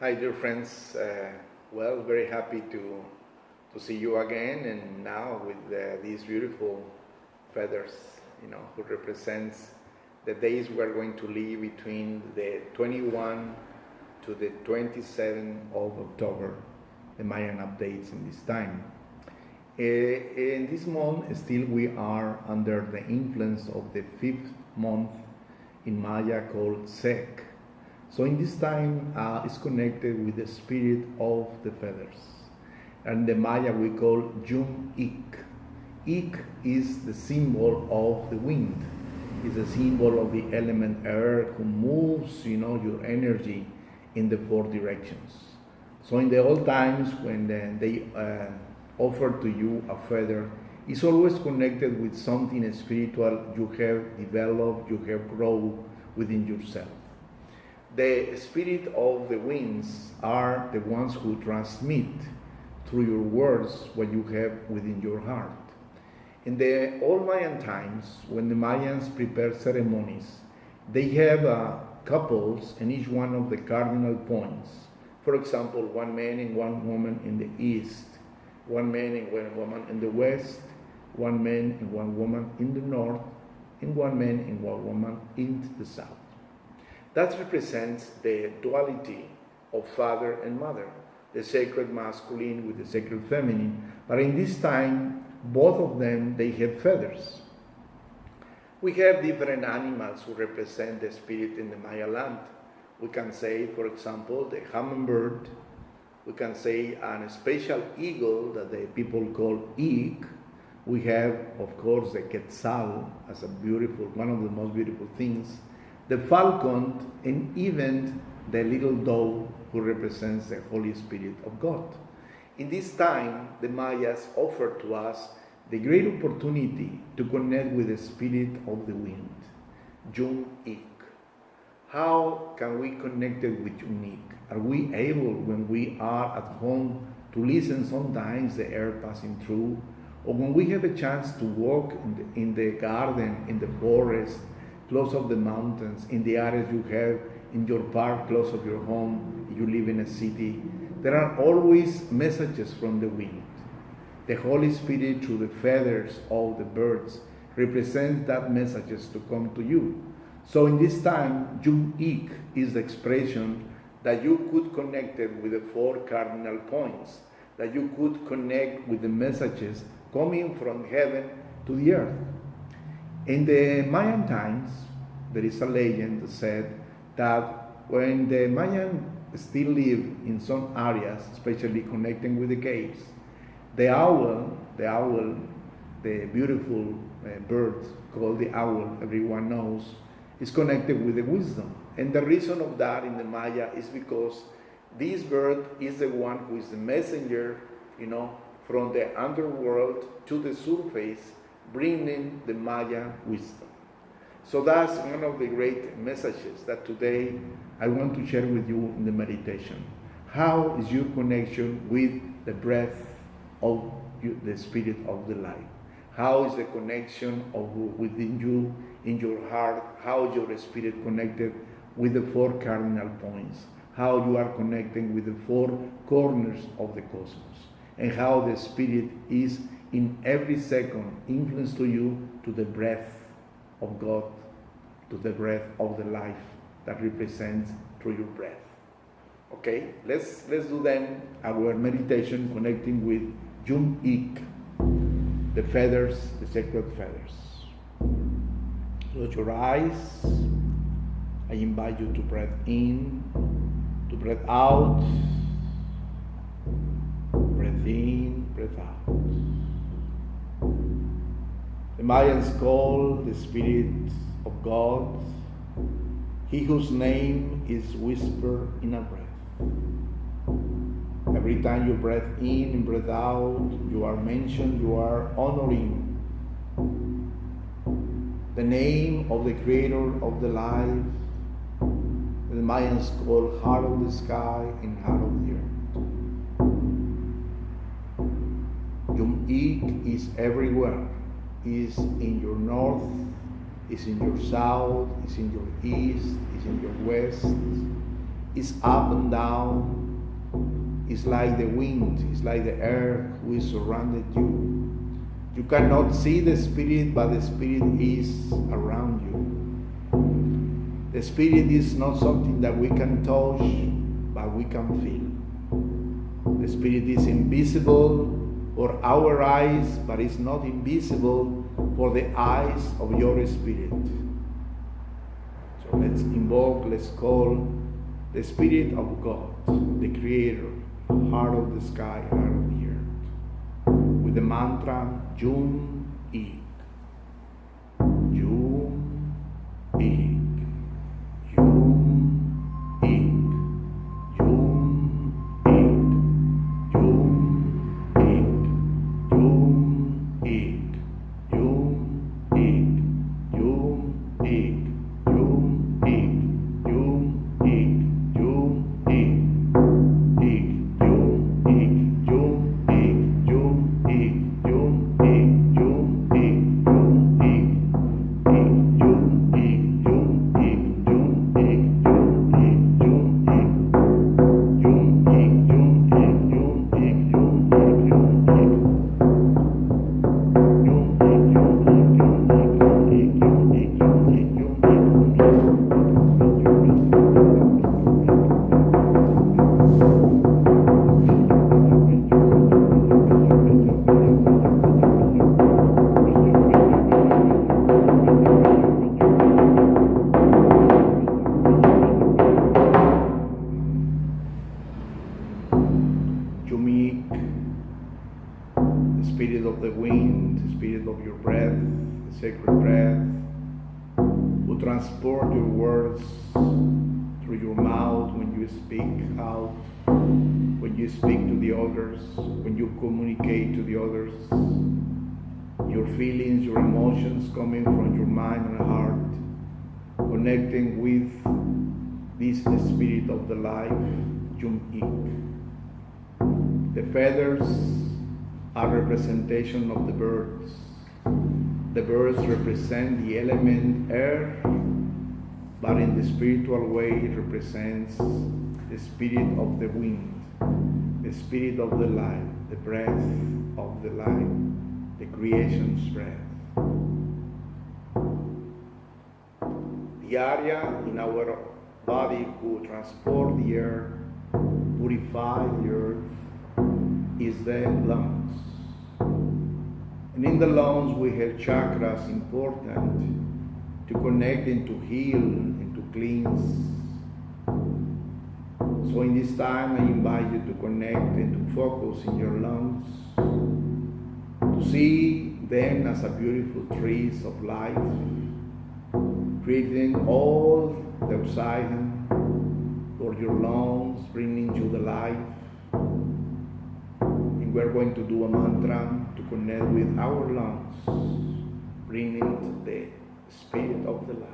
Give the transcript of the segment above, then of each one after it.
Hi, dear friends. Very happy to see you again, and now with these beautiful feathers, who represents the days we are going to live between the 21 to the 27th of October, the Mayan updates in this time. In this month, still we are under the influence of the fifth month in Maya called Sek. So in this time, it's connected with the spirit of the feathers. And the Maya we call Jum Ik. Ik is the symbol of the wind. It's a symbol of the element air who moves, your energy in the four directions. So in the old times, when they offer to you a feather, it's always connected with something spiritual you have developed, you have grown within yourself. The spirit of the winds are the ones who transmit through your words what you have within your heart. In the old Mayan times, when the Mayans prepare ceremonies, they have couples in each one of the cardinal points. For example, one man and one woman in the east, one man and one woman in the west, one man and one woman in the north, and one man and one woman in the south. That represents the duality of father and mother, the sacred masculine with the sacred feminine. But in this time, both of them, they have feathers. We have different animals who represent the spirit in the Maya land. We can say, for example, the hummingbird. We can say a special eagle that the people call Ik. We have, of course, the quetzal as one of the most beautiful things. The falcon, and even the little dove who represents the Holy Spirit of God. In this time, the Mayas offer to us the great opportunity to connect with the spirit of the wind, Jum Ik. How can we connect it with Jum Ik? Are we able, when we are at home, to listen sometimes the air passing through, or when we have a chance to walk in the garden, in the forest, close of the mountains, in the areas you have in your park, close of your home, you live in a city, there are always messages from the wind. The Holy Spirit, through the feathers of the birds, represents that messages to come to you. So in this time, Jum Ik is the expression that you could connect it with the four cardinal points, that you could connect with the messages coming from heaven to the earth. In the Mayan times, there is a legend that said that when the Mayan still lived in some areas, especially connecting with the caves, the owl, the beautiful bird called the owl, everyone knows, is connected with the wisdom. And the reason of that in the Maya is because this bird is the one who is the messenger, from the underworld to the surface, bringing the Maya wisdom. So that's one of the great messages that today I want to share with you in the meditation. How is your connection with the breath of the spirit of the life? How is the connection within you, in your heart? How is your spirit connected with the four cardinal points? How you are connecting with the four corners of the cosmos? And how the spirit is in every second influence to you, to the breath of God, to the breath of the life that represents through your breath. Okay, let's do then our meditation connecting with Jum Ik, the feathers, the sacred feathers. Close your eyes. I invite you to breathe in, to breathe out. Breathe in, breathe out. The Mayans call the Spirit of God he whose name is whispered in a breath. Every time you breathe in and breathe out, you are mentioned, you are honoring the name of the Creator of the life. The Mayans call heart of the sky and heart of the earth. Jum Ik is everywhere. Is in your north, is in your south, is in your east, is in your west, is up and down. It's like the wind, it's like the air who is surrounded you. You cannot see the Spirit, but the Spirit is around you. The Spirit is not something that we can touch, but we can feel. The Spirit is invisible for our eyes, but it's not invisible for the eyes of your spirit. So let's invoke, let's call the Spirit of God, the Creator, heart of the sky, heart of the earth, with the mantra Jum Ik. Jum Ik. Jum Ik. Jum Ik. Jum Ik. Jum Ik. Jum Ik. Jum Ik. Jum Ik. Jum Ik. Jum Ik. Spirit of the wind, the spirit of your breath, the sacred breath, who transport your words through your mouth when you speak out, when you speak to the others, when you communicate to the others, your feelings, your emotions coming from your mind and heart, connecting with this spirit of the life, Jum Ik. The feathers are representation of the birds. The birds represent the element air, but in the spiritual way it represents the spirit of the wind, the spirit of the life, the breath of the life, the creation's breath. The area in our body who transport the air, purify the earth, is the lungs. And in the lungs we have chakras important to connect and to heal and to cleanse. So in this time I invite you to connect and to focus in your lungs, to see them as a beautiful trees of life, creating all the oxygen for your lungs, bringing you the life. We're going to do a mantra to connect with our lungs, bringing the spirit of the life.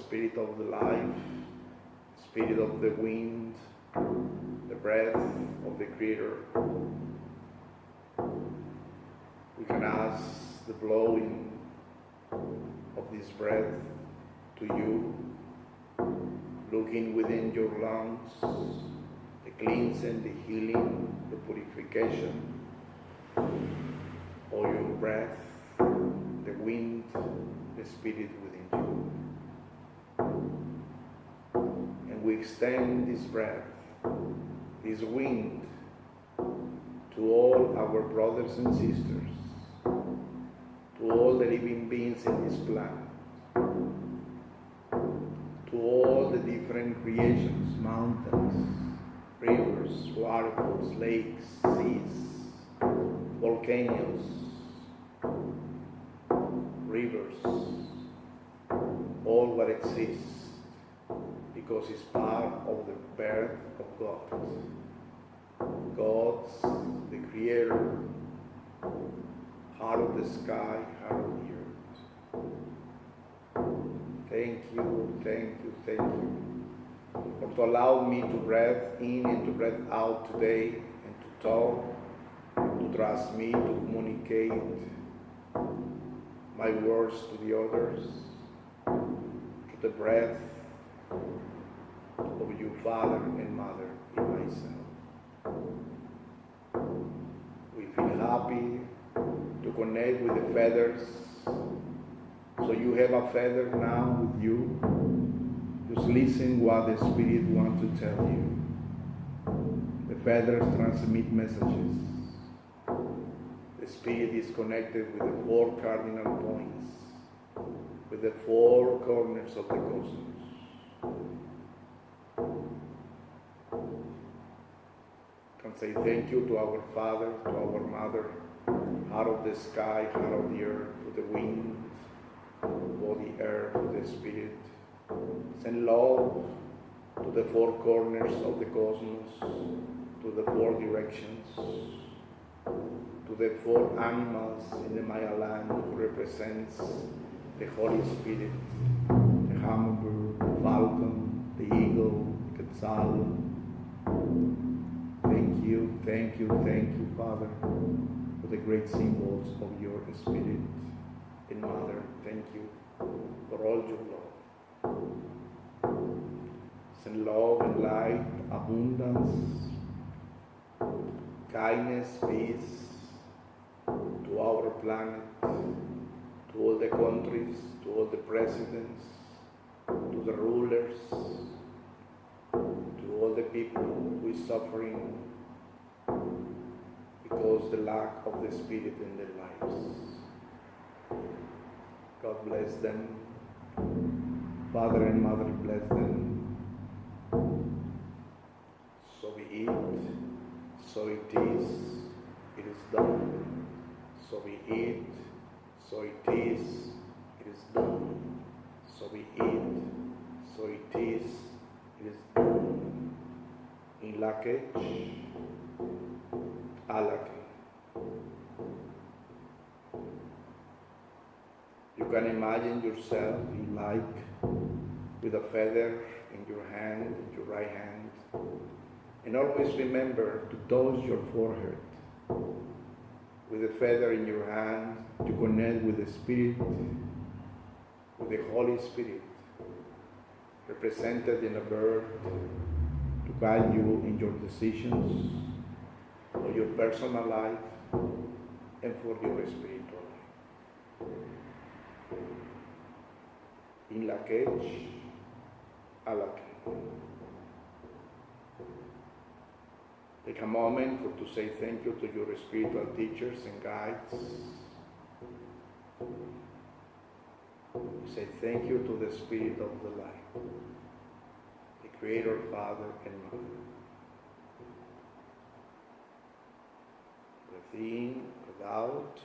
Spirit of the life, spirit of the wind, the breath of the Creator. We can ask the blowing of this breath to you, looking within your lungs, the cleansing, the healing, the purification of your breath, the wind, the spirit within you. And we extend this breath, this wind, to all our brothers and sisters, to all the living beings in this planet, to all the different creations, mountains, rivers, waterfalls, lakes, seas, volcanoes, rivers, all what exists, because it's part of the birth of God. God's the Creator, heart of the sky, heart of the earth. Thank you, thank you, thank you for to allow me to breathe in and to breathe out today, and to talk, to trust me, to communicate my words to the others, to the breath of you, Father and Mother, in myself. We feel happy to connect with the feathers. So you have a feather now with you. Just listen what the Spirit wants to tell you. The feathers transmit messages. The Spirit is connected with the 4 cardinal points, with the 4 corners of the cosmos. Can say thank you to our Father, to our Mother, heart of the sky, heart of the earth, to the wind, for the earth, to the Spirit. Send love to the 4 corners of the cosmos, to the 4 directions, to the 4 animals in the Maya land who represents the Holy Spirit, the hummingbird, the falcon, the eagle, the quetzal. Thank you, Father, for the great symbols of your Spirit. And Mother, thank you for all your love. Send love and light, abundance, kindness, peace to our planet, to all the countries, to all the presidents, to the rulers, to all the people who is suffering because the lack of the Spirit in their lives. God bless them. Father and Mother, bless them. So be it, so it is done. So be it, so it is done. So be it, so it is done. In Lakech, Alake. You can imagine yourself in like with a feather in your hand, in your right hand, and always remember to touch your forehead with a feather in your hand to connect with the Spirit, with the Holy Spirit, represented in a bird, to guide you in your decisions for your personal life and for your spiritual life. In Lakech, Alake. Take a moment to say thank you to your spiritual teachers and guides. Say thank you to the Spirit of the light, the Creator, Father and Mother. Breathe in, breathe out.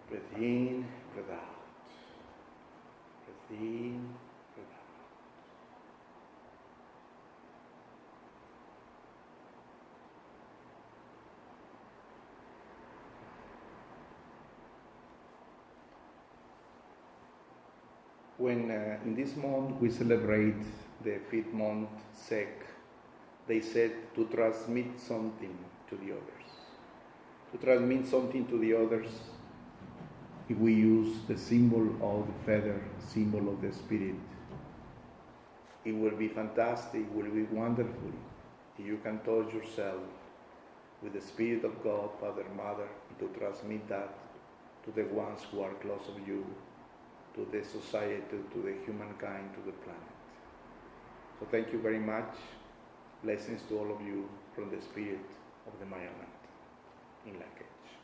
Breathe in, breathe out. Breathe in, breathe out. When in this month we celebrate the 5th month sec, they said to transmit something to the others. To transmit something to the others, if we use the symbol of the feather, symbol of the spirit, it will be fantastic, it will be wonderful. If you can touch yourself with the Spirit of God, Father, Mother, to transmit that to the ones who are close of you, to the society, to the humankind, to the planet. So thank you very much. Blessings to all of you from the Spirit of the Maya land in Lakesh.